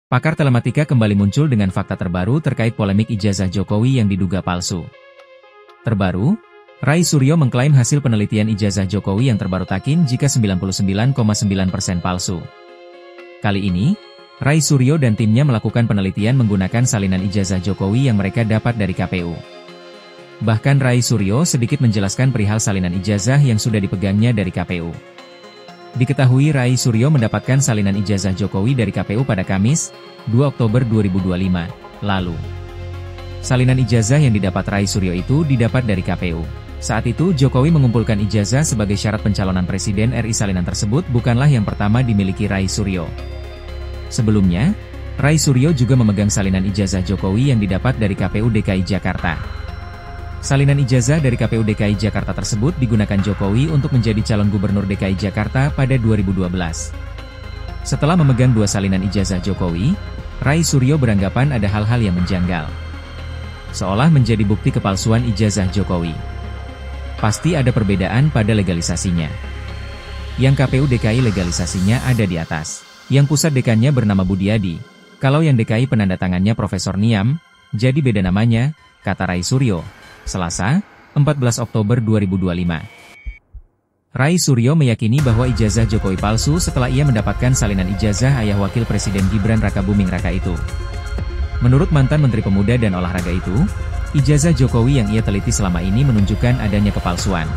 Pakar telematika kembali muncul dengan fakta terbaru terkait polemik ijazah Jokowi yang diduga palsu. Terbaru, Rai Suryo mengklaim hasil penelitian ijazah Jokowi yang terbaru takin jika 99,9% palsu. Kali ini, Rai Suryo dan timnya melakukan penelitian menggunakan salinan ijazah Jokowi yang mereka dapat dari KPU. Bahkan Rai Suryo sedikit menjelaskan perihal salinan ijazah yang sudah dipegangnya dari KPU. Diketahui Rai Suryo mendapatkan salinan ijazah Jokowi dari KPU pada Kamis, 2 Oktober 2025, lalu. Salinan ijazah yang didapat Rai Suryo itu didapat dari KPU. Saat itu Jokowi mengumpulkan ijazah sebagai syarat pencalonan Presiden RI. Salinan tersebut bukanlah yang pertama dimiliki Rai Suryo. Sebelumnya, Rai Suryo juga memegang salinan ijazah Jokowi yang didapat dari KPU DKI Jakarta. Salinan ijazah dari KPU DKI Jakarta tersebut digunakan Jokowi untuk menjadi calon gubernur DKI Jakarta pada 2012. Setelah memegang dua salinan ijazah Jokowi, Rai Suryo beranggapan ada hal-hal yang menjanggal. Seolah menjadi bukti kepalsuan ijazah Jokowi. Pasti ada perbedaan pada legalisasinya. Yang KPU DKI legalisasinya ada di atas. Yang pusat dekannya bernama Budiadi. Kalau yang DKI penandatangannya Profesor Niam, jadi beda namanya, kata Rai Suryo. Selasa, 14 Oktober 2025. Rai Suryo meyakini bahwa ijazah Jokowi palsu setelah ia mendapatkan salinan ijazah ayah Wakil Presiden Gibran Rakabuming Raka itu. Menurut mantan Menteri Pemuda dan Olahraga itu, ijazah Jokowi yang ia teliti selama ini menunjukkan adanya kepalsuan.